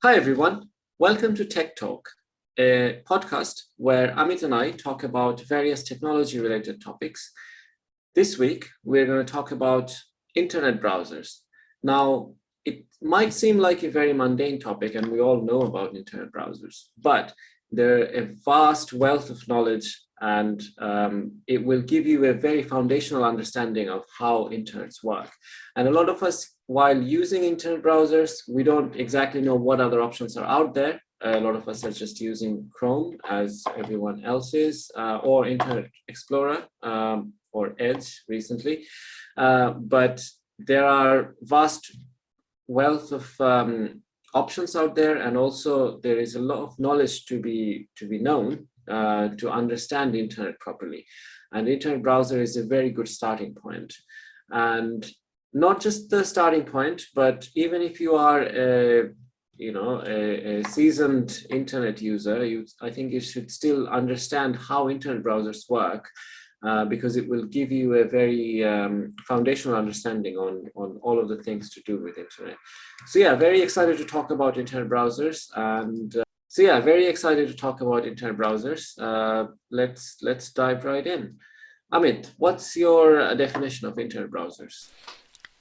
Hi, everyone. Welcome to Tech Talk, a podcast where Amit and I talk about various technology related topics. This week, we're going to talk about internet browsers. Now, it might seem like a very mundane topic, and we all know about internet browsers, but they're a vast wealth of knowledge, and it will give you a very foundational understanding of how internets work. And a lot of us, while using internet browsers, we don't exactly know what other options are out there. A lot of us are just using Chrome, as everyone else is, or Internet Explorer, or Edge recently. But there are vast wealth of options out there, and also there is a lot of knowledge to be known to understand the internet properly. And the internet browser is a very good starting point. And not just the starting point, but even if you are a seasoned internet user, I think you should still understand how internet browsers work, because it will give you a very foundational understanding on all of the things to do with internet. So yeah, very excited to talk about internet browsers. Let's dive right in. Amit, what's your definition of internet browsers?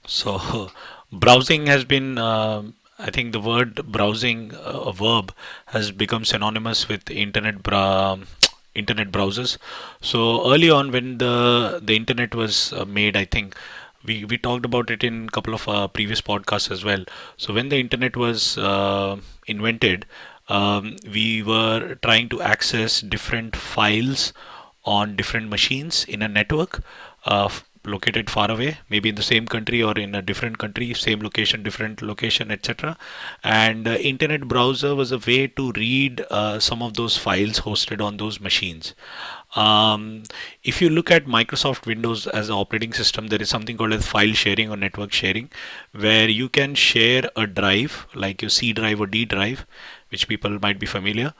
So, browsing has been, I think the word browsing, a verb, has become synonymous with internet browsers. So early on, when the internet was made, I think we talked about it in a couple of previous podcasts as well. So when the internet was invented, we were trying to access different files on different machines in a network located far away, maybe in the same country or in a different country, same location, different location, etc. And internet browser was a way to read some of those files hosted on those machines. Um, if you look at Microsoft Windows as an operating system, there is something called as file sharing or network sharing, where you can share a drive like your C drive or D drive, which people might be familiar.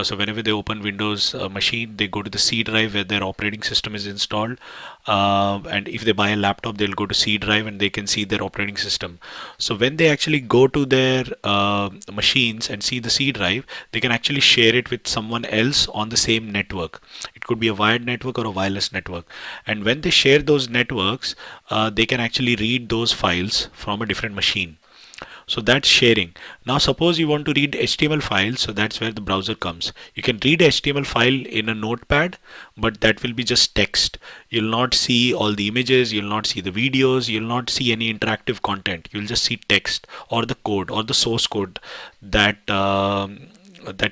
So whenever they open Windows machine, they go to the C drive where their operating system is installed. And if they buy a laptop, they'll go to C drive and they can see their operating system. So when they actually go to their machines and see the C drive, they can actually share it with someone else on the same network. It could be a wired network or a wireless network. And when they share those networks, they can actually read those files from a different machine. So that's sharing. Now suppose you want to read HTML files, so that's where the browser comes. You can read HTML file in a notepad, but that will be just text. You'll not see all the images, you'll not see the videos, you'll not see any interactive content. You'll just see text or the code or the source code that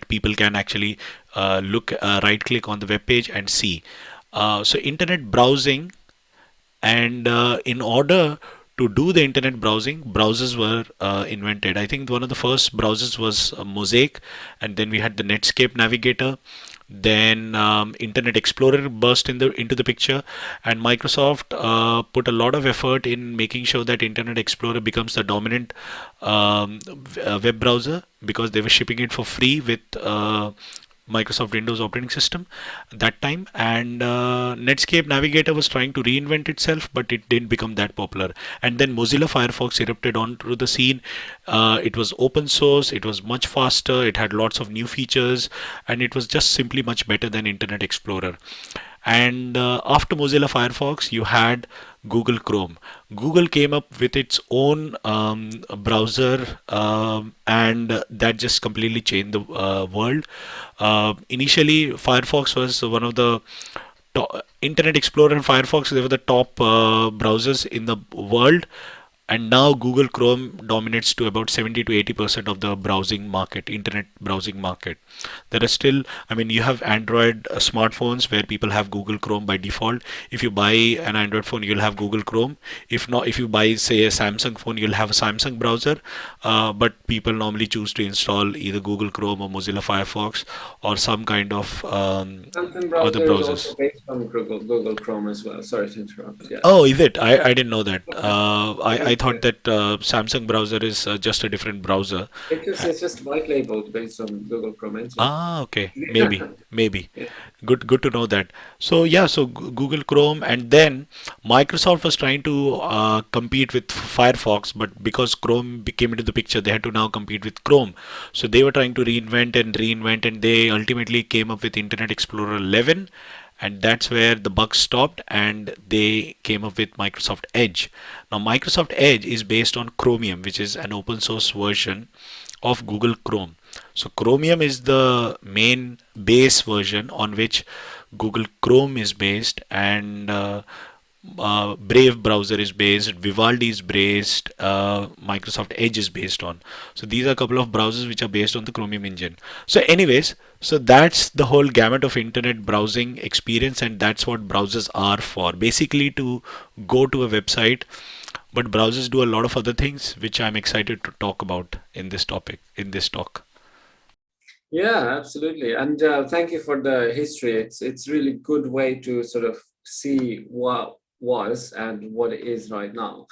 people can actually right click on the web page and see. So internet browsing, and in order to do the internet browsing, browsers were invented. I think one of the first browsers was Mosaic, and then we had the Netscape Navigator. Then Internet Explorer burst into the picture, and Microsoft put a lot of effort in making sure that Internet Explorer becomes the dominant web browser, because they were shipping it for free with Microsoft Windows operating system at that time. And Netscape Navigator was trying to reinvent itself, but it didn't become that popular. And then Mozilla Firefox erupted onto the scene. It was open source, it was much faster, it had lots of new features, and it was just simply much better than Internet Explorer. And after Mozilla Firefox, you had Google Chrome. Google came up with its own browser, and that just completely changed the world. Initially, Firefox was one of the Internet Explorer and Firefox, they were the top browsers in the world, and now Google Chrome dominates to about 70 to 80% of the browsing market, internet browsing market. There are still, I mean, you have Android smartphones where people have Google Chrome by default. If you buy an Android phone, you'll have Google Chrome. If not, if you buy, say, a Samsung phone, you'll have a Samsung browser. But people normally choose to install either Google Chrome or Mozilla Firefox or some kind of Samsung other browser is also browsers. based on Google Chrome as well. Sorry to interrupt. Yeah. Oh, is it? I didn't know that. I thought that Samsung browser is just a different browser. It's just white labeled based on Google Chrome engine. Ah, okay. Maybe. Yeah. Good to know that. So yeah, so Google Chrome, and then Microsoft was trying to compete with Firefox, but because came into the picture, they had to now compete with Chrome. So they were trying to reinvent, and they ultimately came up with Internet Explorer 11, and that's where the buck stopped, and they came up with Microsoft Edge. Now Microsoft Edge is based on Chromium, which is an open source version of Google Chrome. So Chromium is the main base version on which Google Chrome is based, and Brave browser is based, Vivaldi is based, Microsoft Edge is based on. So these are a couple of browsers which are based on the Chromium engine. So anyways, so that's the whole gamut of internet browsing experience, and that's what browsers are for. Basically to go to a website, but browsers do a lot of other things which I'm excited to talk about in this topic, in this talk. Yeah, absolutely. And thank you for the history. It's really good way to sort of see what was and what it is right now.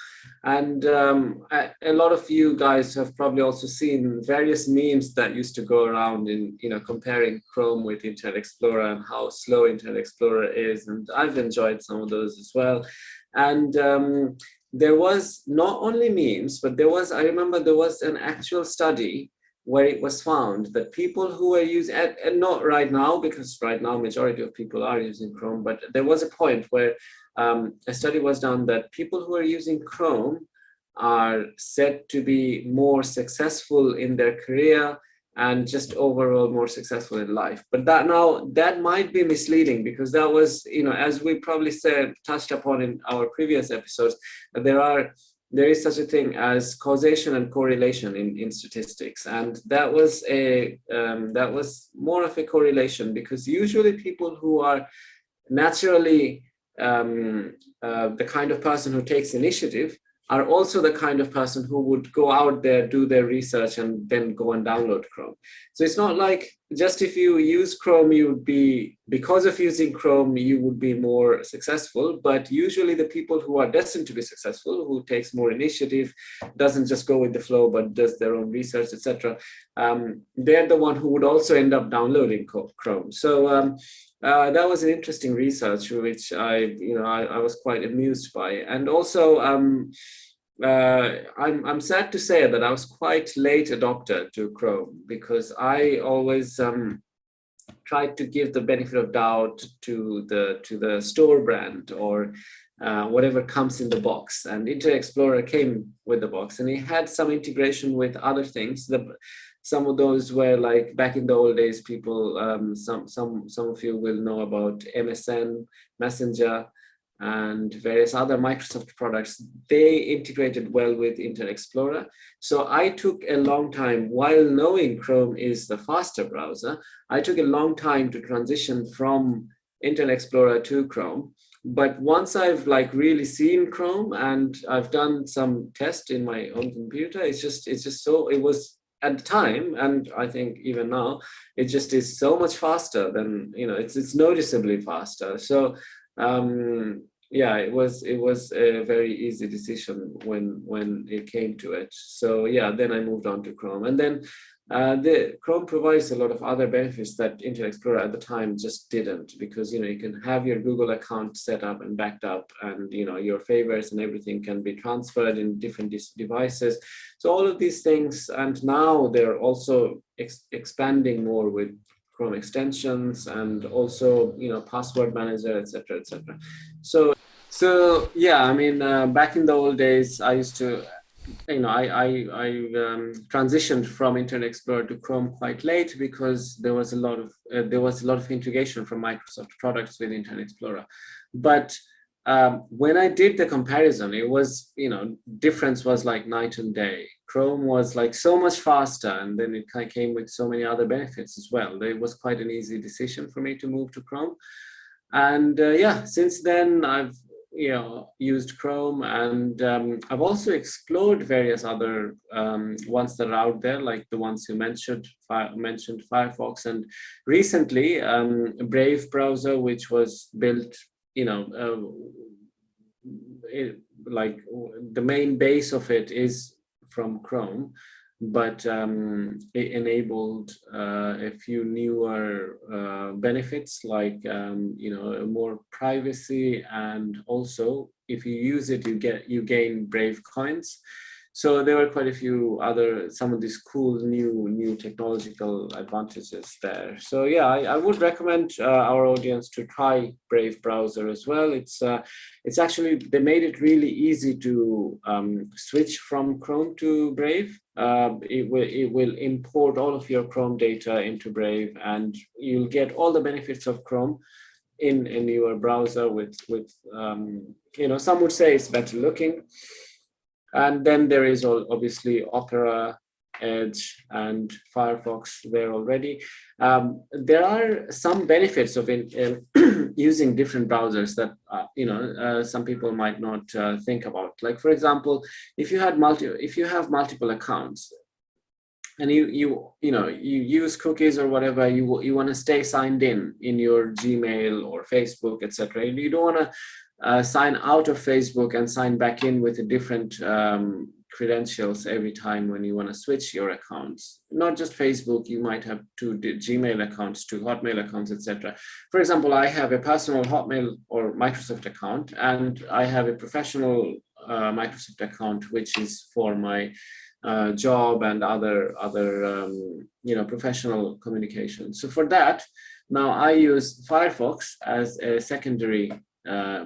And a lot of you guys have probably also seen various memes that used to go around in, comparing Chrome with Internet Explorer and how slow Internet Explorer is. And I've enjoyed some of those as well. And there was not only memes, but I remember there was an actual study where it was found that people who were using, and not right now, because right now majority of people are using Chrome, but there was a point where a study was done that people who are using Chrome are said to be more successful in their career and just overall more successful in life. But that might be misleading, because that was, as we probably touched upon in our previous episodes, there is such a thing as causation and correlation in statistics, and that was more of a correlation, because usually people who are naturally the kind of person who takes initiative are also the kind of person who would go out there, do their research, and then go and download Chrome. So it's not like just if you use Chrome, because of using Chrome, you would be more successful. But usually the people who are destined to be successful, who takes more initiative, doesn't just go with the flow, but does their own research, etc., they're the one who would also end up downloading Chrome. So that was an interesting research, which I was quite amused by. And also, I'm sad to say that I was quite late adopter to Chrome, because I always tried to give the benefit of doubt to the store brand, or whatever comes in the box. And Internet Explorer came with the box, and it had some integration with other things. Some of those were like back in the old days, people, some of you will know about MSN, Messenger, and various other Microsoft products. They integrated well with Internet Explorer. So I took a long time, while knowing Chrome is the faster browser, I took a long time to transition from Internet Explorer to Chrome. But once I've really seen Chrome and I've done some tests in my own computer, it was at the time, and I think even now, it just is so much faster than, it's noticeably faster. So yeah, it was a very easy decision when it came to it. So yeah, then I moved on to Chrome, and then the Chrome provides a lot of other benefits that Internet Explorer at the time just didn't, because you can have your Google account set up and backed up, and your favorites and everything can be transferred in different devices. So all of these things, and now they're also expanding more with Chrome extensions, and also password manager, etc., etc. So yeah, I mean, back in the old days, I used to, I transitioned from Internet Explorer to Chrome quite late, because there was a lot of integration from Microsoft products with Internet Explorer. But when I did the comparison, it was, difference was like night and day. Chrome was like so much faster, and then it kind of came with so many other benefits as well. It was quite an easy decision for me to move to Chrome. And yeah, since then I've used Chrome, and I've also explored various other ones that are out there, like the ones you mentioned Firefox, and recently Brave browser, which was built like the main base of it is from Chrome, but it enabled a few newer benefits, like more privacy, and also if you use it, you gain Brave coins. So there were quite a few other, some of these cool new technological advantages there. So yeah, I would recommend our audience to try Brave browser as well. It's actually, they made it really easy to switch from Chrome to Brave. It will import all of your Chrome data into Brave, and you'll get all the benefits of Chrome in your browser with some would say it's better looking. And then there is obviously Opera, Edge, and Firefox there already. There are some benefits of using different browsers that some people might not think about. Like, for example, if you have multiple accounts, and you use cookies or whatever, you want to stay signed in your Gmail or Facebook, etc. You don't want to sign out of Facebook and sign back in with a different credentials every time when you want to switch your accounts. Not just Facebook, you might have two Gmail accounts, two Hotmail accounts, etc. For example, I have a personal Hotmail or Microsoft account, and I have a professional Microsoft account, which is for my job and other professional communication. So for that, now I use Firefox as a secondary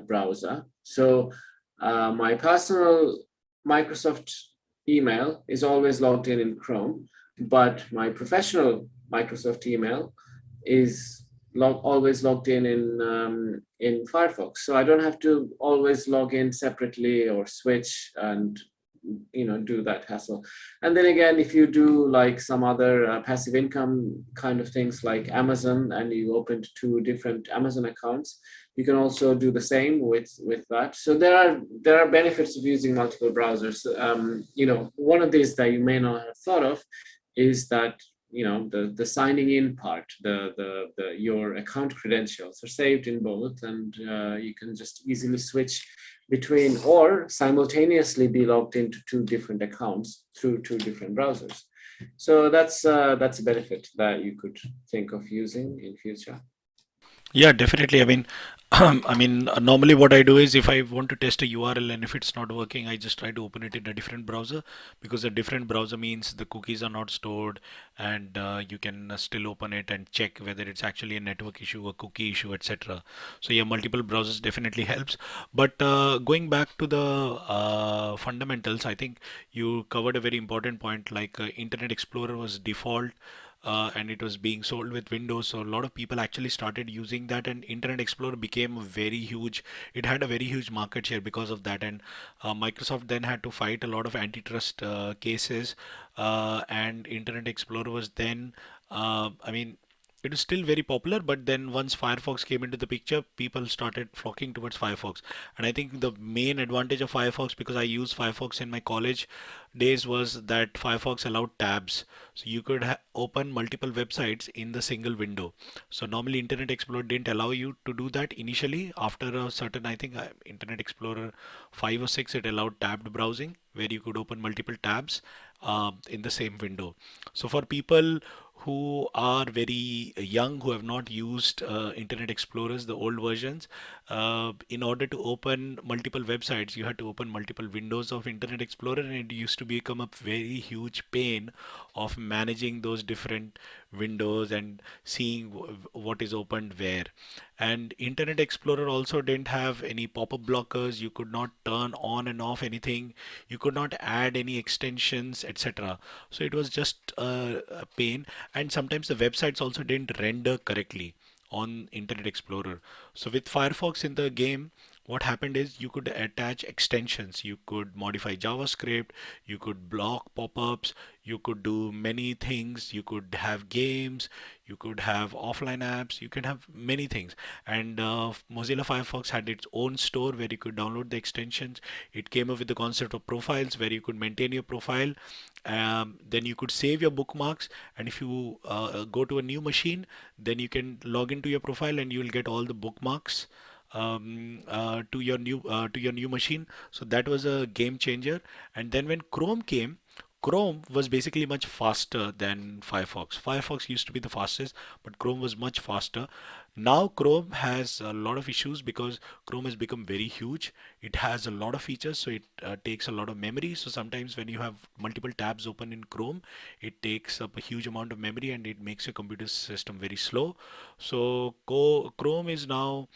browser. So my personal Microsoft email is always logged in Chrome, but my professional Microsoft email is always logged in Firefox. So I don't have to always log in separately or switch and do that hassle. And then again, if you do like some other passive income kind of things like Amazon, and you opened two different Amazon accounts, you can also do the same with that. So there are benefits of using multiple browsers. One of these that you may not have thought of is that the signing in part, the your account credentials are saved in both, and you can just easily switch between or simultaneously be logged into two different accounts through two different browsers. So that's a benefit that you could think of using in future. Yeah, definitely. I mean, normally what I do is if I want to test a URL and if it's not working, I just try to open it in a different browser, because a different browser means the cookies are not stored, and you can still open it and check whether it's actually a network issue, a cookie issue, etc. So yeah, multiple browsers definitely helps. But going back to the fundamentals, I think you covered a very important point. Like Internet Explorer was default, and it was being sold with Windows. So a lot of people actually started using that, and Internet Explorer became very huge. It had a very huge market share because of that, and Microsoft then had to fight a lot of antitrust cases, and Internet Explorer was then, it was still very popular, but then once Firefox came into the picture, people started flocking towards Firefox. And I think the main advantage of Firefox, because I used Firefox in my college days, was that Firefox allowed tabs. So you could open multiple websites in the single window. So normally Internet Explorer didn't allow you to do that initially. After a certain, I think Internet Explorer 5 or 6, it allowed tabbed browsing where you could open multiple tabs in the same window. So for people who are very young, who have not used Internet Explorers, the old versions, in order to open multiple websites, you had to open multiple windows of Internet Explorer, and it used to become a very huge pain of managing those different windows and seeing what is opened where. And Internet Explorer also didn't have any pop-up blockers. You could not turn on and off anything. You could not add any extensions, etc. So it was just a pain. And sometimes the websites also didn't render correctly on Internet Explorer. So with Firefox in the game, what happened is you could attach extensions, you could modify JavaScript, you could block pop-ups, you could do many things, you could have games, you could have offline apps, you can have many things. And Mozilla Firefox had its own store where you could download the extensions. It came up with the concept of profiles where you could maintain your profile. Then you could save your bookmarks, and if you go to a new machine, then you can log into your profile and you will get all the bookmarks to your new machine. So that was a game changer. And then when Chrome came, Chrome was basically much faster than Firefox. Firefox used to be the fastest, but Chrome was much faster. Now Chrome has a lot of issues because Chrome has become very huge. It has a lot of features, so it takes a lot of memory. So sometimes when you have multiple tabs open in Chrome, it takes up a huge amount of memory and it makes your computer system very slow. So Chrome is now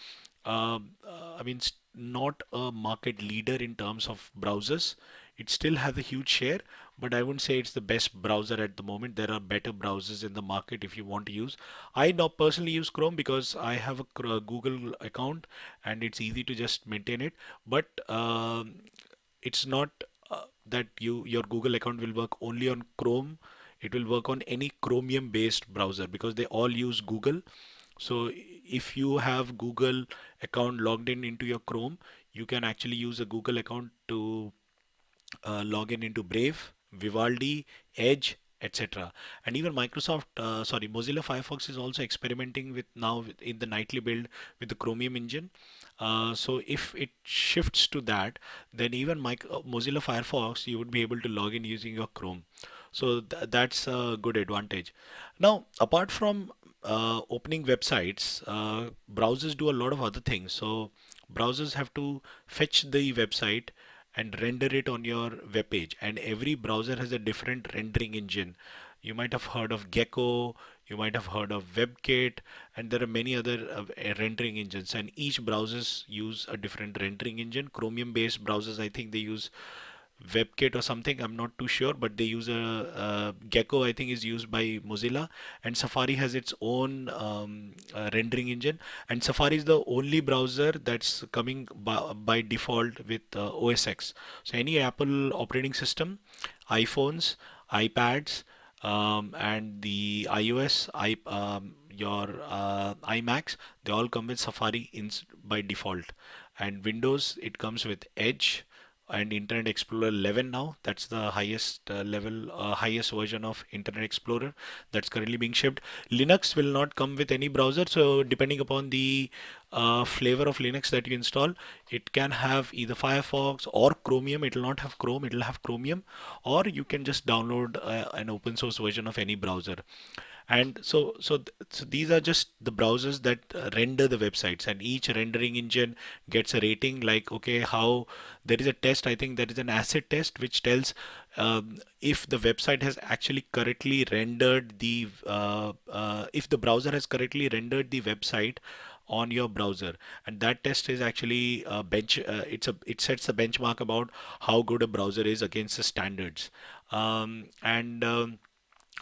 I mean, not a market leader in terms of browsers. It still has a huge share, but I wouldn't say it's the best browser at the moment. There are better browsers in the market if you want to use. I now personally use Chrome because I have a Google account and it's easy to just maintain it. But it's not that your Google account will work only on Chrome. It will work on any Chromium based browser because they all use Google. So if you have Google account logged in into your Chrome, you can actually use a Google account to log in into Brave, Vivaldi, Edge, etc. And even Mozilla Firefox is also experimenting with now in the nightly build with the Chromium engine. So if it shifts to that, then even Mozilla Firefox, you would be able to log in using your Chrome. So that's a good advantage. Now, apart from opening websites, browsers do a lot of other things. So browsers have to fetch the website and render it on your web page. And every browser has a different rendering engine. You might have heard of Gecko, you might have heard of WebKit, and there are many other rendering engines. And each browsers use a different rendering engine. Chromium-based browsers, I think they use WebKit or something. I'm not too sure, but they use a Gecko. I think is used by Mozilla, and Safari has its own rendering engine. And Safari is the only browser that's coming by default with OS X. So any Apple operating system, iPhones, iPads, and the iOS, your iMacs, they all come with Safari by default. And Windows, it comes with Edge and Internet Explorer 11 now. That's the highest version of Internet Explorer that's currently being shipped. Linux will not come with any browser, so depending upon the flavor of Linux that you install, it can have either Firefox or Chromium. It will not have Chrome, it will have Chromium, or you can just download an open source version of any browser. And so these are just the browsers that render the websites, and each rendering engine gets a rating. Like, okay, how there is a test, I think there is an asset test which tells if the website has actually correctly rendered if the browser has correctly rendered the website on your browser. And that test is actually it sets a benchmark about how good a browser is against the standards. And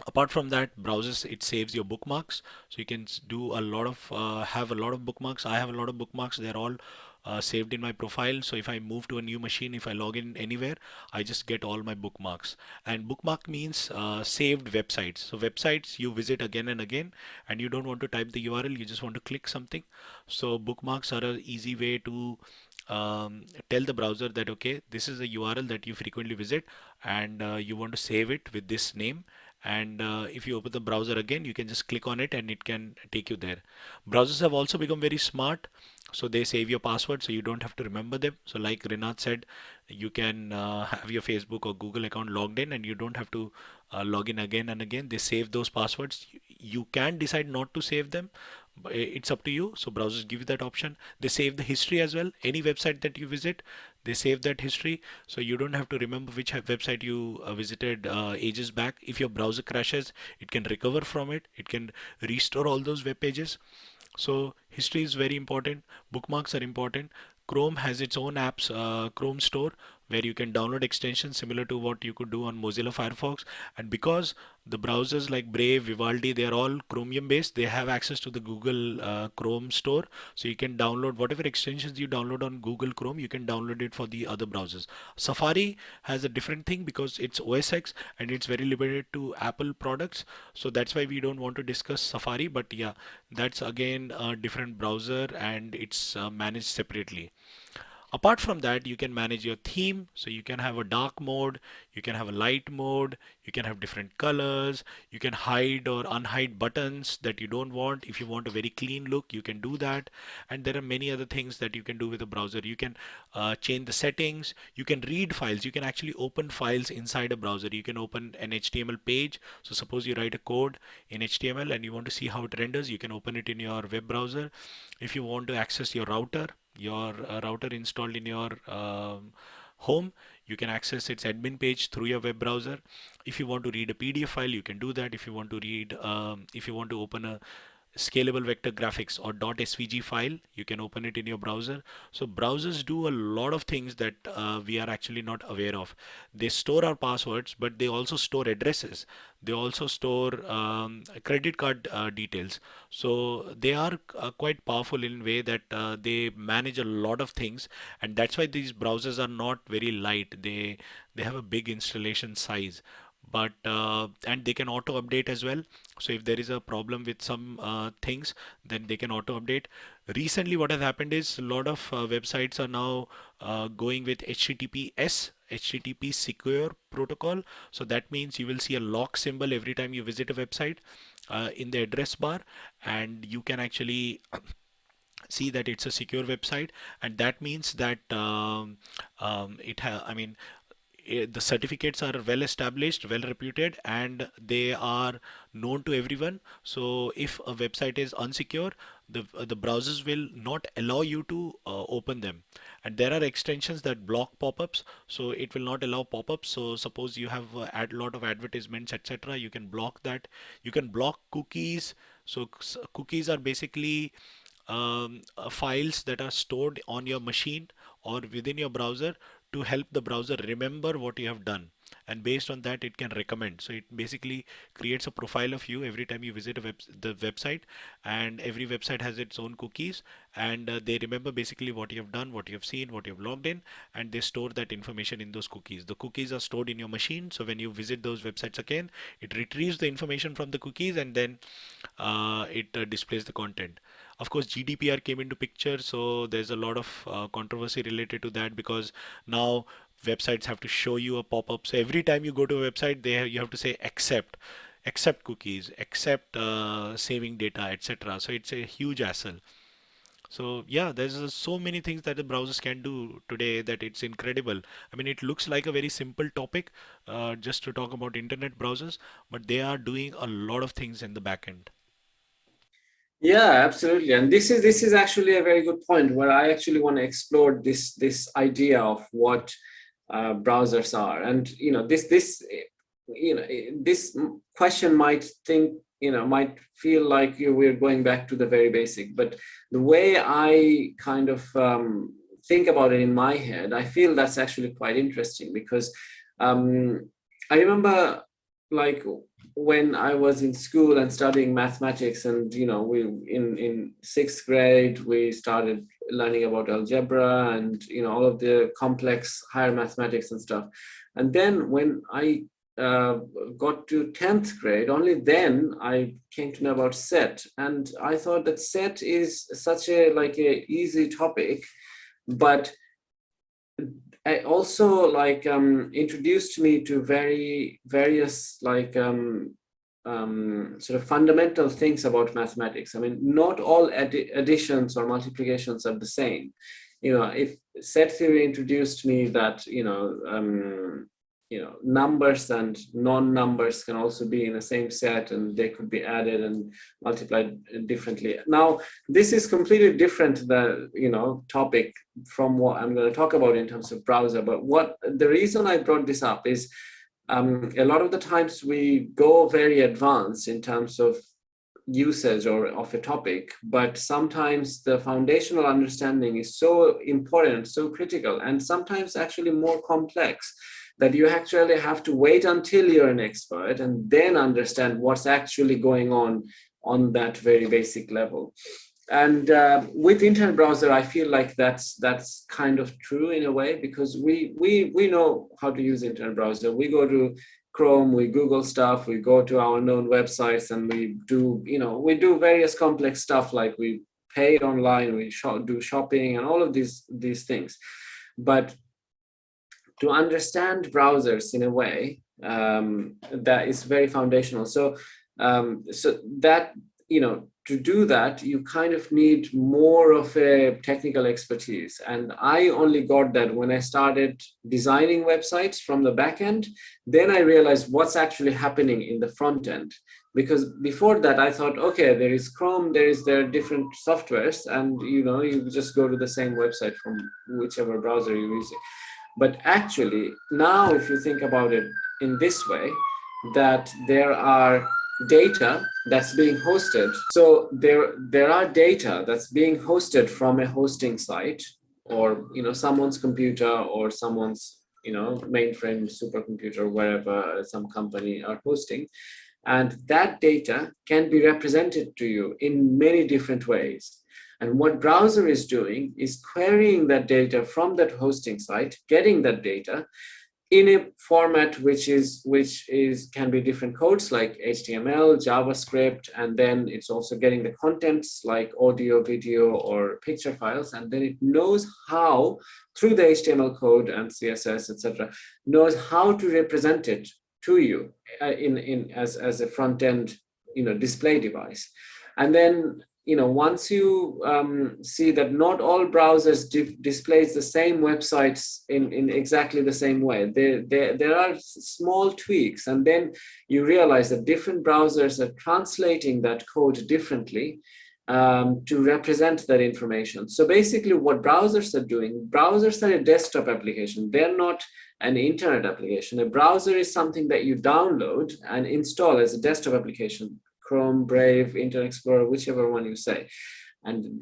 Apart from that, browsers, it saves your bookmarks, so you can do a lot of have a lot of bookmarks. I have a lot of bookmarks. They're all saved in my profile. So if I move to a new machine, if I log in anywhere, I just get all my bookmarks. And bookmark means saved websites. So websites you visit again and again, and you don't want to type the URL, you just want to click something. So bookmarks are an easy way to tell the browser that, okay, this is a URL that you frequently visit, and you want to save it with this name. And if you open the browser again, you can just click on it and it can take you there. Browsers have also become very smart, so they save your password so you don't have to remember them. So like Rinat said, you can have your Facebook or Google account logged in and you don't have to log in again and again. They save those passwords. You can decide not to save them, but it's up to you. So browsers give you that option. They save the history as well. Any website that you visit, they save that history, so you don't have to remember which website you visited ages back. If your browser crashes, it can recover from it. It can restore all those web pages. So history is very important. Bookmarks are important. Chrome has its own apps, Chrome Store, where you can download extensions similar to what you could do on Mozilla Firefox. And because the browsers like Brave, Vivaldi, they are all Chromium based, they have access to the Google Chrome Store. So you can download whatever extensions you download on Google Chrome, you can download it for the other browsers. Safari has a different thing because it's OS X and it's very limited to Apple products. So that's why we don't want to discuss Safari. But yeah, that's again a different browser and it's managed separately. Apart from that, you can manage your theme. So you can have a dark mode, you can have a light mode, you can have different colors, you can hide or unhide buttons that you don't want. If you want a very clean look, you can do that. And there are many other things that you can do with a browser. You can change the settings, you can read files, you can actually open files inside a browser. You can open an HTML page. So suppose you write a code in HTML and you want to see how it renders, you can open it in your web browser. If you want to access your router installed in your home, you can access its admin page through your web browser. If you want to read a PDF file, you can do that. If you want to open a scalable vector graphics or .svg file, you can open it in your browser. So browsers do a lot of things that we are actually not aware of. They store our passwords, but they also store addresses. They also store credit card details. So they are quite powerful in a way that they manage a lot of things, and that's why these browsers are not very light. They have a big installation size, but and they can auto update as well. So if there is a problem with some things, then they can auto update. Recently what has happened is a lot of websites are now going with HTTP secure protocol. So that means you will see a lock symbol every time you visit a website in the address bar, and you can actually see that it's a secure website. And that means that the certificates are well established, well reputed, and they are known to everyone. So if a website is unsecure, the browsers will not allow you to open them. And there are extensions that block pop-ups, so it will not allow pop-ups. So suppose you have a lot of advertisements, etc., you can block that. You can block cookies. So cookies are basically files that are stored on your machine or within your browser to help the browser remember what you have done, and based on that it can recommend. So it basically creates a profile of you every time you visit the website, and every website has its own cookies, and they remember basically what you have done, what you have seen, what you have logged in, and they store that information in those cookies. The cookies are stored in your machine, so when you visit those websites again, it retrieves the information from the cookies, and then it displays the content. Of course, GDPR came into picture, so there's a lot of controversy related to that, because now websites have to show you a pop-up. So every time you go to a website, you have to say accept cookies, accept saving data, etc. So it's a huge hassle. So yeah, there's so many things that the browsers can do today that it's incredible. I mean, it looks like a very simple topic just to talk about internet browsers, but they are doing a lot of things in the back end. Yeah, absolutely. And this is actually a very good point where I actually want to explore this idea of what browsers are. And this question might feel like we're going back to the very basic, but the way I kind of think about it in my head, I feel that's actually quite interesting, because I remember, like, when I was in school and studying mathematics, and we in sixth grade we started learning about algebra and all of the complex higher mathematics and stuff. And then when I got to 10th grade, only then I came to know about set, and I thought that set is such a easy topic, but I also introduced me to various sort of fundamental things about mathematics. I mean, not all additions or multiplications are the same. If set theory introduced me that numbers and non-numbers can also be in the same set, and they could be added and multiplied differently. Now, this is completely different, the topic from what I'm going to talk about in terms of browser. But what the reason I brought this up is a lot of the times we go very advanced in terms of usage or of a topic, but sometimes the foundational understanding is so important, so critical, and sometimes actually more complex, that you actually have to wait until you're an expert and then understand what's actually going on that very basic level. And with internet browser, I feel like that's kind of true in a way, because we know how to use internet browser. We go to Chrome, we Google stuff, we go to our known websites, and we do various complex stuff, like we pay online, we do shopping and all of these things. But to understand browsers in a way that is very foundational. So that, to do that, you kind of need more of a technical expertise. And I only got that when I started designing websites from the back end. Then I realized what's actually happening in the front end. Because before that, I thought, okay, there is Chrome, there are different softwares, and you just go to the same website from whichever browser you're using. But actually, now if you think about it in this way, that there are data that's being hosted. So there are data that's being hosted from a hosting site, or someone's computer, or someone's mainframe supercomputer, wherever some company are hosting. And that data can be represented to you in many different ways. And what browser is doing is querying that data from that hosting site, getting that data in a format which can be different codes like HTML, JavaScript, and then it's also getting the contents like audio, video, or picture files, and then it knows how, through the HTML code and CSS, etc., knows how to represent it to you as a front end display device. And then once you see that not all browsers displays the same websites in exactly the same way, there are small tweaks, and then you realize that different browsers are translating that code differently to represent that information. So basically what browsers are doing, browsers are a desktop application. They're not an internet application. A browser is something that you download and install as a desktop application. Chrome, Brave, Internet Explorer, whichever one you say. And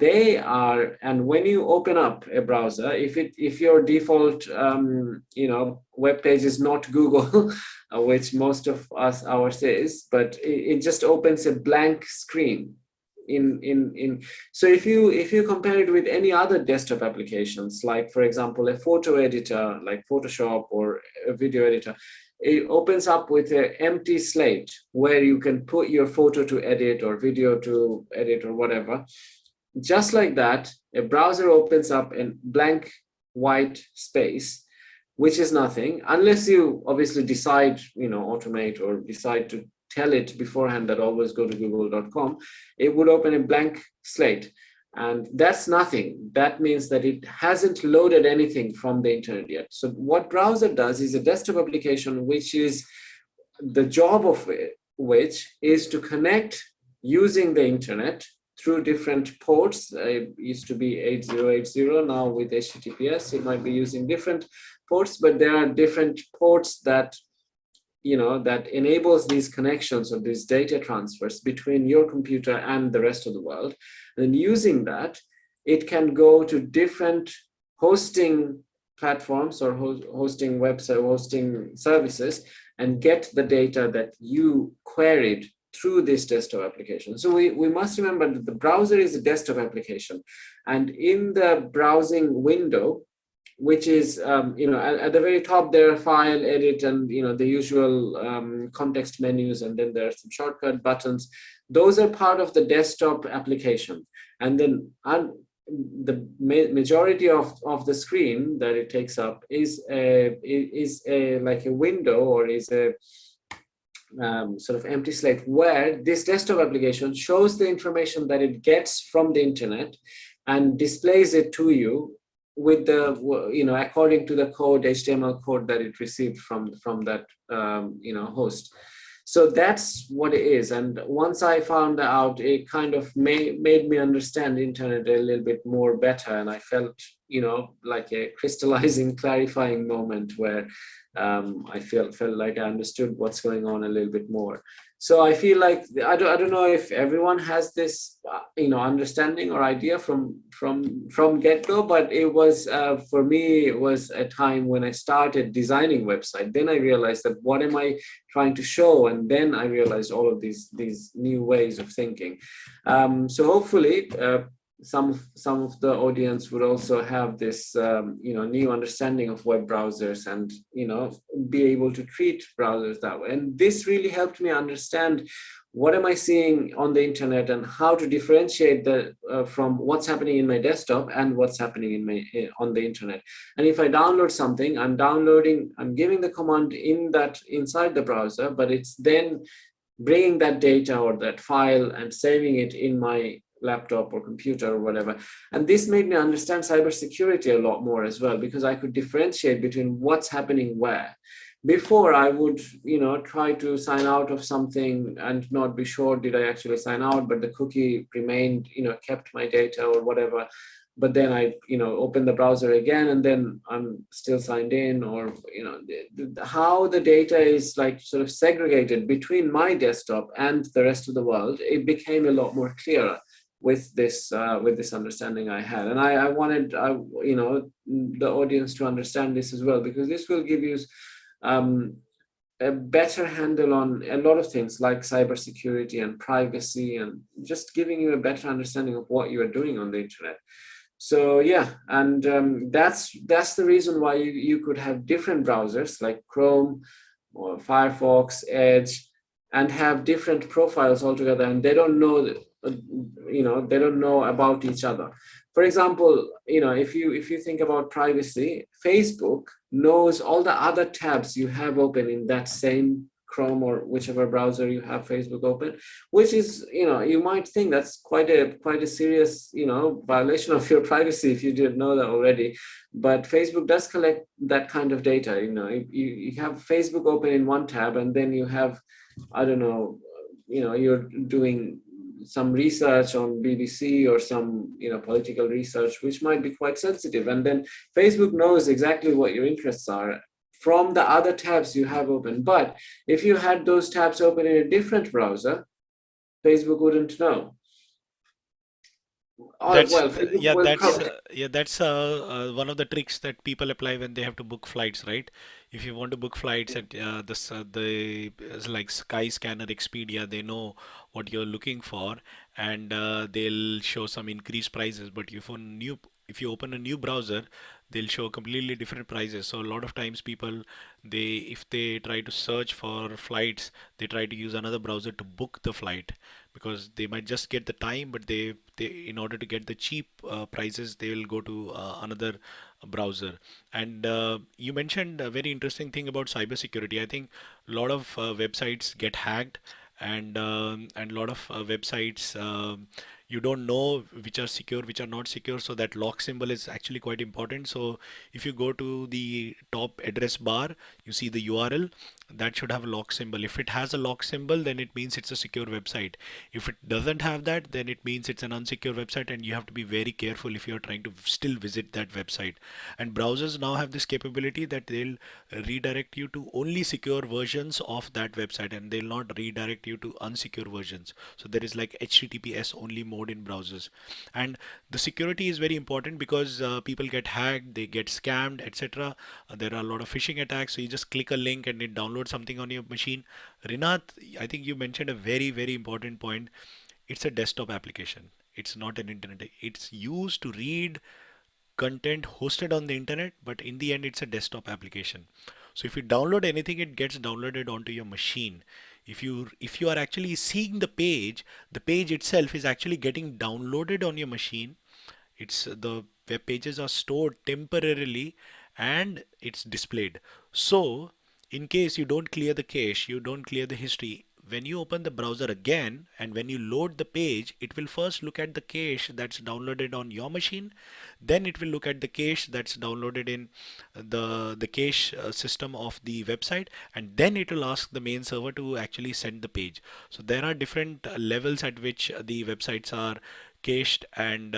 when you open up a browser, if your default web page is not Google, which most of ours is, but it just opens a blank screen. So if you compare it with any other desktop applications, like for example a photo editor like Photoshop, or a video editor, it opens up with an empty slate where you can put your photo to edit or video to edit or whatever. Just like that, a browser opens up a blank white space, which is nothing, unless you obviously decide, automate, or decide to tell it beforehand that always go to google.com. It would open a blank slate. And that's nothing. That means that it hasn't loaded anything from the internet yet. So what browser does is a desktop application, which is the job of which is to connect using the internet through different ports. It used to be 8080. Now with HTTPS, it might be using different ports, but there are different ports that that enables these connections or these data transfers between your computer and the rest of the world. And using that, it can go to different hosting platforms or hosting website, hosting services, and get the data that you queried through this desktop application. So we must remember that the browser is a desktop application. And in the browsing window, which is, at the very top, there are file, edit, and, the usual context menus, and then there are some shortcut buttons. Those are part of the desktop application. And then the majority of the screen that it takes up is like a window, or is a sort of empty slate, where this desktop application shows the information that it gets from the internet and displays it to you with the, according to the code, HTML code that it received from that, host. So that's what it is. And once I found out, it kind of made me understand the internet a little bit more better. And I felt, like a crystallizing, clarifying moment where I felt like I understood what's going on a little bit more. So I feel like, I don't know if everyone has this, understanding or idea from get-go, but it was, for me, it was a time when I started designing website. Then I realized that what am I trying to show? And then I realized all of these new ways of thinking. So hopefully, some of the audience would also have this new understanding of web browsers, and be able to treat browsers that way. And this really helped me understand what am I seeing on the internet, and how to differentiate the from what's happening in my desktop and what's happening in my on the internet. And if I download something, I'm giving the command inside the browser, but it's then bringing that data or that file and saving it in my laptop or computer or whatever. And this made me understand cybersecurity a lot more as well, because I could differentiate between what's happening where. Before, I would, try to sign out of something and not be sure did I actually sign out, but the cookie remained, kept my data or whatever. But then I, open the browser again, and then I'm still signed in, or how the data is like sort of segregated between my desktop and the rest of the world. It became a lot more clearer with this understanding I had, and I wanted the audience to understand this as well, because this will give you a better handle on a lot of things like cybersecurity and privacy, and just giving you a better understanding of what you are doing on the internet. So yeah, and that's the reason why you could have different browsers like Chrome or Firefox, Edge, and have different profiles altogether, and they don't know they don't know about each other. For example, if you think about privacy, Facebook knows all the other tabs you have open in that same Chrome or whichever browser you have Facebook open, which is, you might think that's quite a serious, violation of your privacy if you didn't know that already. But Facebook does collect that kind of data. You have Facebook open in one tab, and then you have, I don't know, you're doing some research on BBC or some political research, which might be quite sensitive, and then Facebook knows exactly what your interests are from the other tabs you have open. But if you had those tabs open in a different browser, Facebook wouldn't know. That's Well, Facebook will probably. that's one of the tricks that people apply when they have to book flights, right? If you want to book flights at the like Skyscanner, Expedia, they know what you're looking for, and they'll show some increased prices. But if you open a new browser, they'll show completely different prices. So a lot of times people, if they try to search for flights, they try to use another browser to book the flight, because they might just get the time, but they in order to get the cheap prices, they will go to another browser. And you mentioned a very interesting thing about cybersecurity. I think a lot of websites get hacked, and a lot of websites, you don't know which are secure, which are not secure. So that lock symbol is actually quite important. So if you go to the top address bar, you see the URL that should have a lock symbol. If it has a lock symbol, then it means it's a secure website. If it doesn't have that, then it means it's an unsecure website, and you have to be very careful if you're trying to still visit that website. And browsers now have this capability that they'll redirect you to only secure versions of that website, and they'll not redirect you to unsecure versions. So there is like HTTPS only mode in browsers. And the security is very important, because people get hacked, they get scammed, etc. There are a lot of phishing attacks. So you just click a link and it downloads something on your machine. Rinat, I think you mentioned a very, very important point. It's a desktop application. It's not an internet. It's used to read content hosted on the internet, but in the end, it's a desktop application. So if you download anything, it gets downloaded onto your machine. If you are actually seeing the page itself is actually getting downloaded on your machine. It's the web pages are stored temporarily, and it's displayed. So in case you don't clear the cache, you don't clear the history, when you open the browser again and when you load the page, it will first look at the cache that's downloaded on your machine, then it will look at the cache that's downloaded in the cache system of the website, and then it will ask the main server to actually send the page. So there are different levels at which the websites are cached and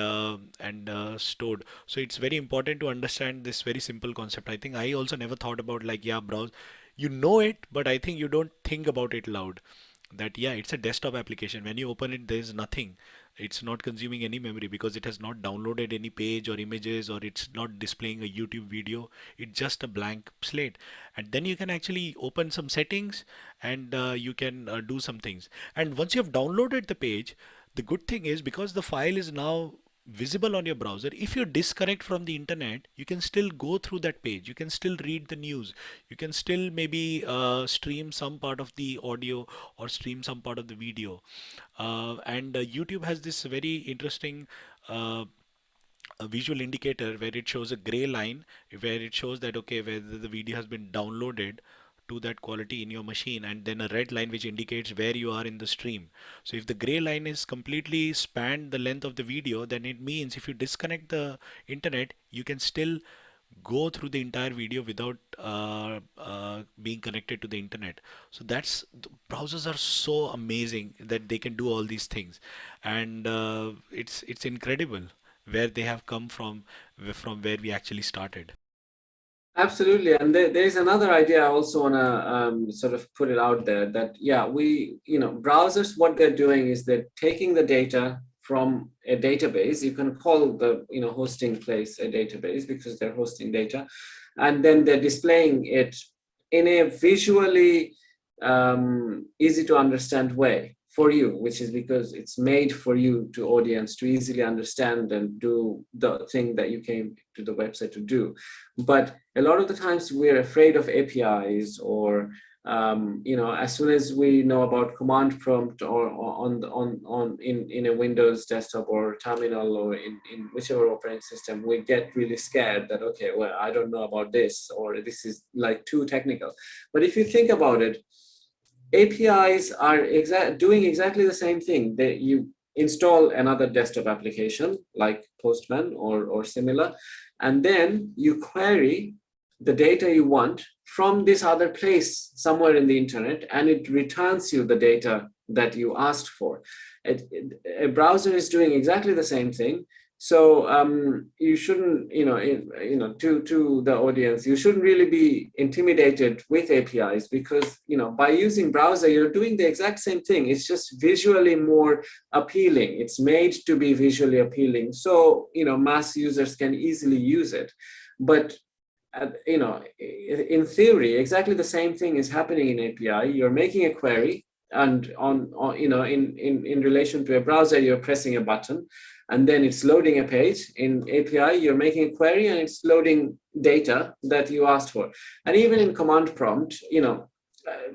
stored. So it's very important to understand this very simple concept. I think I also never thought about, like, yeah, browse, you know it, but I think you don't think about it loud, that yeah, it's a desktop application. When you open it, there's nothing. It's not consuming any memory, because it has not downloaded any page or images, or it's not displaying a YouTube video. It's just a blank slate. And then you can actually open some settings, and you can do some things. And once you have downloaded the page, the good thing is, because the file is now visible on your browser. If you disconnect from the internet, you can still go through that page. You can still read the news. You can still maybe stream some part of the audio or stream some part of the video. And YouTube has this very interesting uh, a visual indicator where it shows a gray line, where it shows that okay, whether the video has been downloaded to that quality in your machine, and then a red line which indicates where you are in the stream. So if the gray line is completely spanned the length of the video, then it means if you disconnect the internet, you can still go through the entire video without being connected to the internet. So that's the browsers are so amazing that they can do all these things, and it's incredible where they have come from where we actually started. Absolutely, and there's another idea I also want to sort of put it out there that yeah, browsers, what they're doing is they're taking the data from a database. You can call the hosting place a database because they're hosting data, and then they're displaying it in a visually easy to understand way for you, which is because it's made for you to audience to easily understand and do the thing that you came to the website to do. But a lot of the times we're afraid of APIs, or as soon as we know about command prompt or in a Windows desktop or terminal or in whichever operating system, we get really scared that okay, well, I don't know about this, or this is like too technical. But if you think about it, APIs are doing exactly the same thing. You install another desktop application like Postman or similar, and then you query the data you want from this other place somewhere in the internet, and it returns you the data that you asked for. A browser is doing exactly the same thing. So you shouldn't, to the audience, you shouldn't really be intimidated with APIs because, by using browser, you're doing the exact same thing. It's just visually more appealing. It's made to be visually appealing. So, mass users can easily use it. But in theory, exactly the same thing is happening in API. You're making a query, and in relation to a browser, you're pressing a button, and then it's loading a page. In API, you're making a query, and it's data that you asked for. And even in command prompt,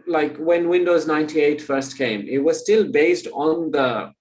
like when Windows 98 first came, it was still based on the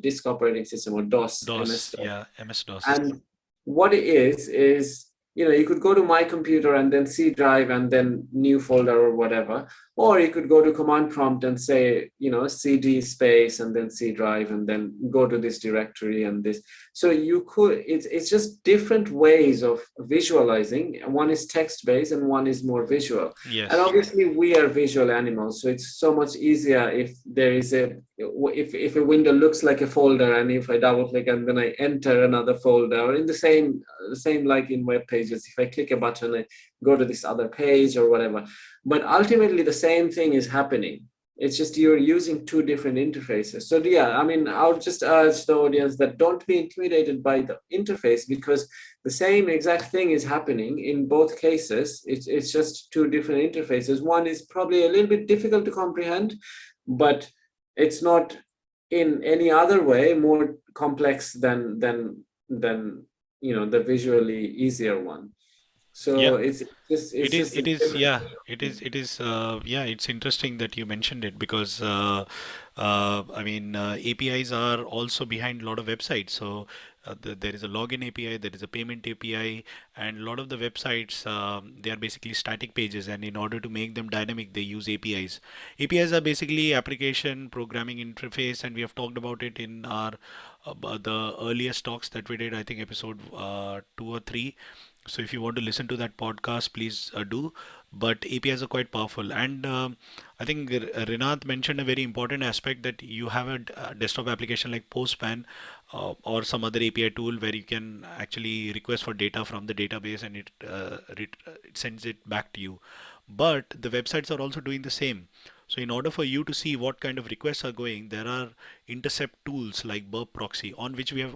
disk operating system or DOS, MS. DOS, yeah, MS-DOS. And what it is, you could go to my computer and then C drive and then new folder or whatever, or you could go to command prompt and say, CD space and then C drive and then go to this directory and this. So it's just different ways of visualizing. One is text based and one is more visual. Yes. And obviously we are visual animals, so it's so much easier if there is if a window looks like a folder, and if I double click and then I enter another folder, or in the same like in web pages, if I click a button, I go to this other page or whatever. But ultimately the same thing is happening. It's just you're using two different interfaces. So yeah, I mean, I would just urge the audience that don't be intimidated by the interface, because the same exact thing is happening in both cases. It's just two different interfaces. One is probably a little bit difficult to comprehend, but it's not in any other way more complex than the visually easier one. So Yeah. it's just a It is, different. yeah, yeah, it's interesting that you mentioned it because, I mean, APIs are also behind a lot of websites. So there is a login API, there is a payment API, and a lot of the websites, they are basically static pages, and in order to make them dynamic, they use APIs. APIs are basically application programming interface, and we have talked about it in our the earliest talks that we did, I think episode 2 or 3. So if you want to listen to that podcast, please do. But APIs are quite powerful, and I think Rinat mentioned a very important aspect that you have a desktop application like Postman or some other API tool where you can actually request for data from the database, and it sends it back to you. But the websites are also doing the same. So in order for you to see what kind of requests are going, there are intercept tools like Burp Proxy, on which we have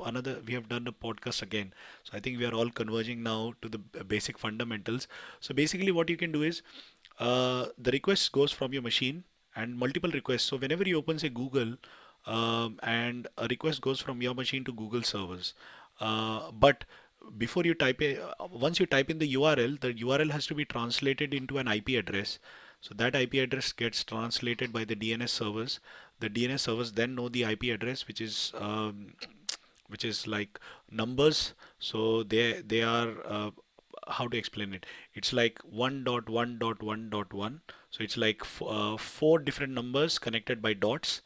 done a podcast again. So I think we are all converging now to the basic fundamentals. So basically what you can do is the request goes from your machine, and multiple requests. So whenever you open say Google, and a request goes from your machine to Google servers. But before you type it, once you type in the URL has to be translated into an IP address. So that IP address gets translated by the DNS servers. The DNS servers then know the IP address, which is like numbers. So they are how to explain it? It's like 1.1.1.1. So it's like four different numbers connected by dots.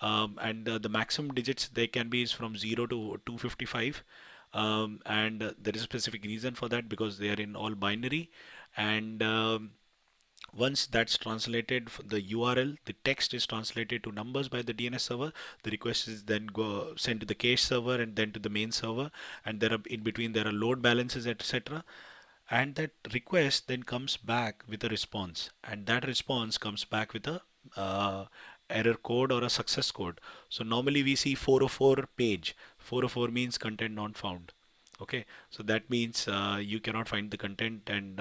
And the maximum digits they can be is from 0 to 255. And there is a specific reason for that because they are in all binary. And once that's translated, the URL, the text is translated to numbers by the DNS server. The request is then go sent to the cache server and then to the main server. And there are in between there are load balances, etc. And that request then comes back with a response, and that response comes back with a error code or a success code. So normally we see 404 page. 404 means content not found. Okay, so that means you cannot find the content, and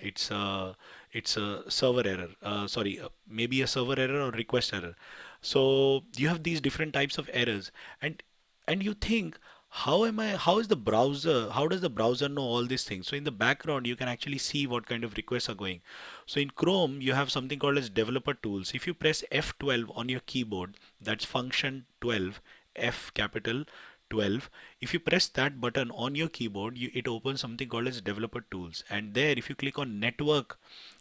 it's a server error. Sorry, maybe a server error or request error. So you have these different types of errors, and you think, how is the browser, how does the browser know all these things? So in the background you can actually see what kind of requests are going. So in Chrome you have something called as developer tools. If you press F12 on your keyboard, that's function 12, F capital 12. If you press that button on your keyboard, it opens something called as developer tools. And there, if you click on network,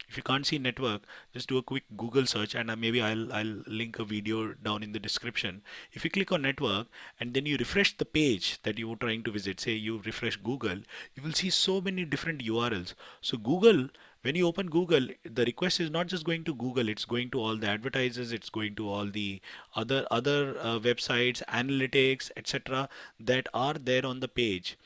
if you can't see network, just do a quick Google search, and maybe I'll link a video down in the description. If you click on network and then you refresh the page that you were trying to visit, say you refresh Google, you will see so many different URLs. So Google, when you open Google, the request is not just going to Google, it's going to all the advertisers, it's going to all the other websites, analytics, etc. that are there on the page.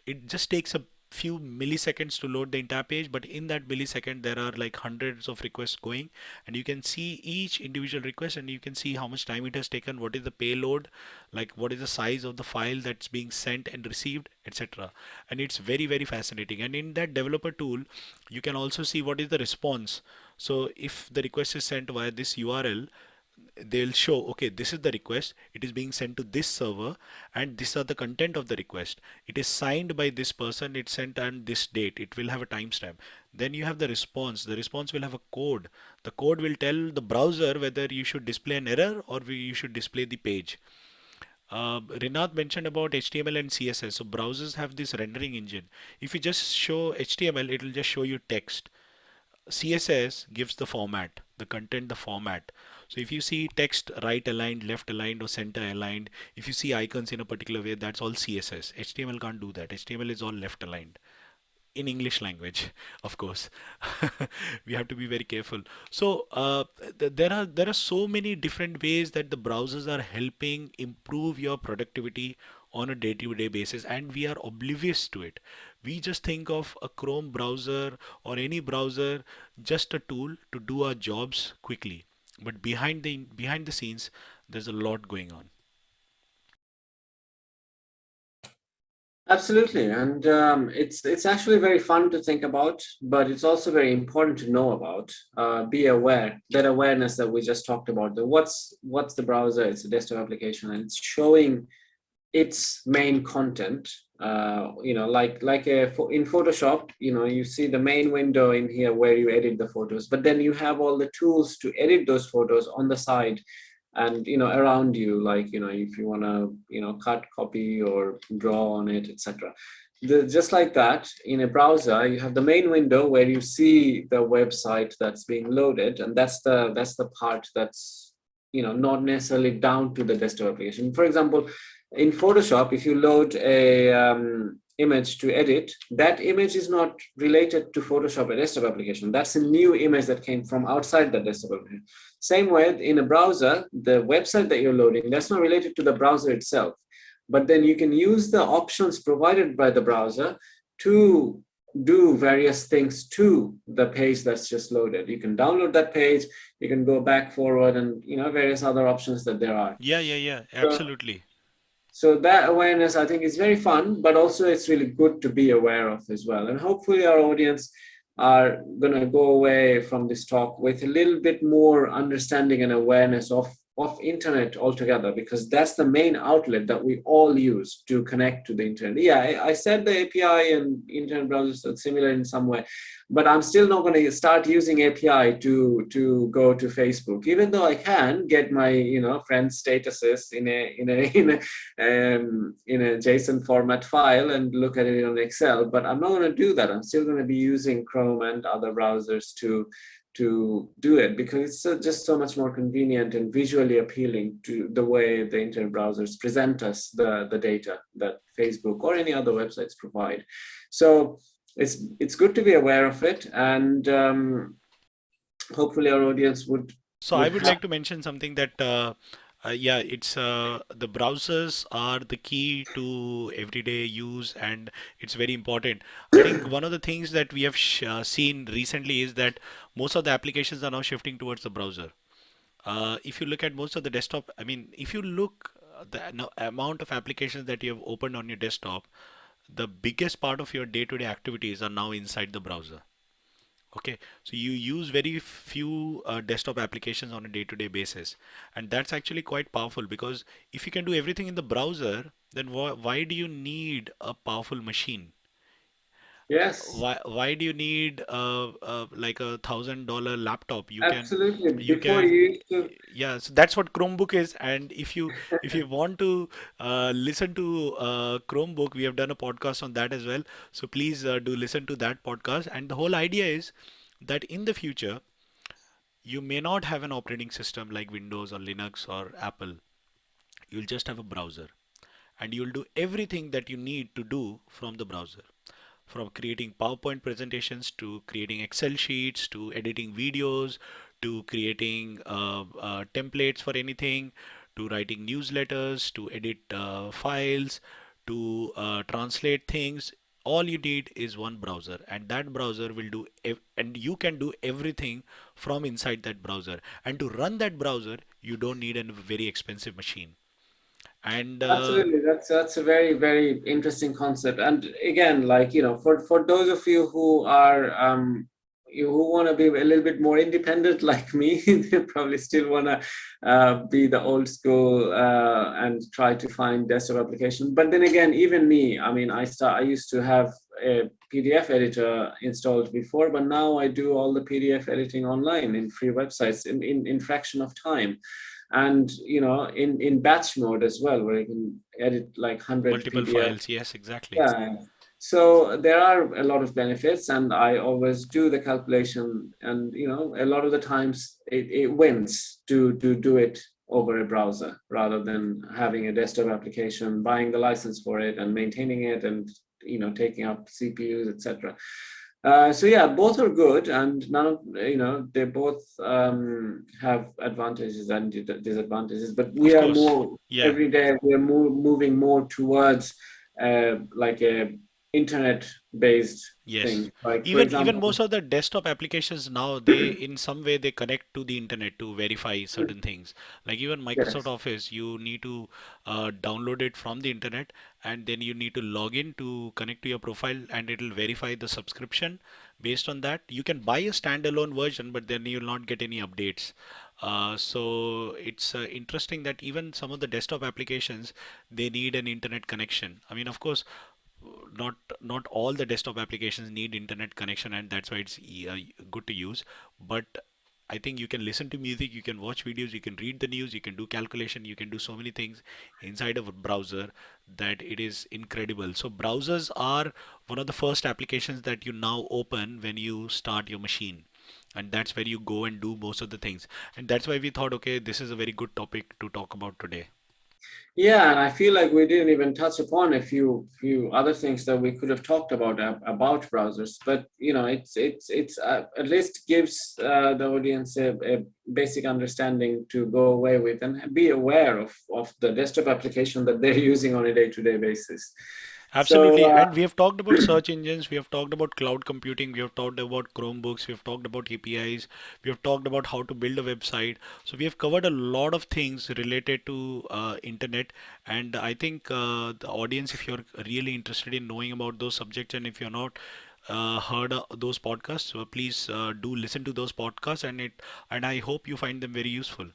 It just takes a few milliseconds to load the entire page, but in that millisecond there are like hundreds of requests going, and you can see each individual request, and you can see how much time it has taken, what is the payload, like what is the size of the file that's being sent and received, etc. And it's very, very fascinating. And in that developer tool you can also see what is the response. So if the request is sent via this URL, they'll show, okay, this is the request, it is being sent to this server, and these are the content of the request, it is signed by this person, it's sent on this date, it will have a timestamp. Then you have the response will have a code. The code will tell the browser whether you should display an error or you should display the page. Rinat mentioned about HTML and CSS. So browsers have this rendering engine. If you just show HTML, it will just show you text. CSS gives the format, the content, the format. So if you see text right aligned, left aligned, or center aligned, if you see icons in a particular way, that's all CSS. HTML can't do that. HTML is all left aligned in English language, of course. We have to be very careful. So there are so many different ways that the browsers are helping improve your productivity on a day-to-day basis, and we are oblivious to it. We just think of a Chrome browser or any browser just a tool to do our jobs quickly. But behind the scenes, there's a lot going on. Absolutely, and it's actually very fun to think about, but it's also very important to know about. Be aware, that awareness that we just talked about. What's the browser? It's a desktop application, and it's showing its main content. In Photoshop, you see the main window in here where you edit the photos, but then you have all the tools to edit those photos on the side and around you, like if you want to cut, copy, or draw on it, etc. Just like that, in a browser you have the main window where you see the website that's being loaded, and that's the part that's not necessarily down to the desktop application. For example, in Photoshop, if you load a image to edit, that image is not related to Photoshop, a desktop application. That's a new image that came from outside the desktop application. Same way, in a browser, the website that you're loading, that's not related to the browser itself. But then you can use the options provided by the browser to do various things to the page that's just loaded. You can download that page, you can go back, forward, and various other options that there are. Yeah, absolutely. So that awareness, I think, is very fun, but also it's really good to be aware of as well. And hopefully our audience are going to go away from this talk with a little bit more understanding and awareness of of internet altogether, because that's the main outlet that we all use to connect to the internet. Yeah, I said the API and internet browsers are similar in some way, but I'm still not going to start using API to go to Facebook, even though I can get my friends' statuses in a JSON format file and look at it on Excel. But I'm not going to do that. I'm still going to be using Chrome and other browsers to do it, because it's just so much more convenient and visually appealing to the way the internet browsers present us the data that Facebook or any other websites provide. So it's good to be aware of it, and hopefully our audience So I would would have. like to mention something that yeah, it's the browsers are the key to everyday use, and it's very important. I think one of the things that we have seen recently is that most of the applications are now shifting towards the browser. If you look at most of the desktop, I mean, if you look the amount of applications that you have opened on your desktop, the biggest part of your day-to-day activities are now inside the browser. Okay, so you use very few desktop applications on a day-to-day basis, and that's actually quite powerful, because if you can do everything in the browser, then why do you need a powerful machine? Yes, Why do you need like $1,000 laptop? absolutely. You Before you can used to. yeah, so that's what Chromebook is. And if you want to listen to Chromebook, we have done a podcast on that as well. So please do listen to that podcast. And the whole idea is that in the future, you may not have an operating system like Windows or Linux or Apple. You'll just have a browser, and you'll do everything that you need to do from the browser, from creating PowerPoint presentations to creating Excel sheets to editing videos to creating templates for anything, to writing newsletters, to edit files, to translate things. All you need is one browser, and that browser will do and you can do everything from inside that browser. And to run that browser, you don't need a very expensive machine. And Absolutely, that's a very very interesting concept. And again, like for those of you who are you who want to be a little bit more independent, like me, they probably still want to be the old school and try to find desktop application. But then again, even me, I mean, I used to have a PDF editor installed before, but now I do all the PDF editing online in free websites in fraction of time, and in batch mode as well, where you can edit like 100 multiple PDF. files, yes, exactly. Yeah, so there are a lot of benefits, and I always do the calculation, and a lot of the times it wins to do it over a browser rather than having a desktop application, buying the license for it and maintaining it, and taking up CPUs, etc. So yeah, both are good, and none of they both have advantages and disadvantages. But we Of are course, more yeah. every day. We are moving more towards like a internet-based Yes. thing. Like for Even example, most of the desktop applications now, they in some way they connect to the internet to verify certain things. Like even Microsoft yes, Office, you need to download it from the internet, and then you need to log in to connect to your profile, and it'll verify the subscription. Based on that, you can buy a standalone version, but then you'll not get any updates. So it's interesting that even some of the desktop applications, they need an internet connection. I mean, of course, not all the desktop applications need internet connection, and that's why it's good to use. But I think you can listen to music, you can watch videos, you can read the news, you can do calculation, you can do so many things inside of a browser that it is incredible. So browsers are one of the first applications that you now open when you start your machine, and that's where you go and do most of the things. And that's why we thought, okay, this is a very good topic to talk about today. yeah, and I feel like we didn't even touch upon a few other things that we could have talked about browsers. But it's at least gives the audience a basic understanding to go away with and be aware of the desktop application that they're using on a day-to-day basis. So Absolutely. And we have talked about search engines, we have talked about cloud computing, we have talked about Chromebooks, we have talked about APIs, we have talked about how to build a website. So we have covered a lot of things related to internet. And I think the audience, if you're really interested in knowing about those subjects, and if you're not heard those podcasts, so please do listen to those podcasts, and I hope you find them very useful.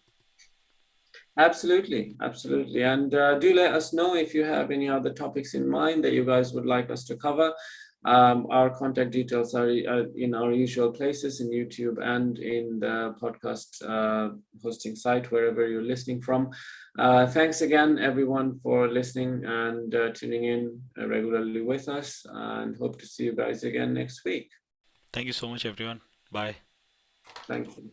Absolutely, absolutely. And do let us know if you have any other topics in mind that you guys would like us to cover. Our contact details are in our usual places in YouTube and in the podcast hosting site, wherever you're listening from. Thanks again, everyone, for listening and tuning in regularly with us, and hope to see you guys again next week. Thank you so much, everyone. Bye. Thank you.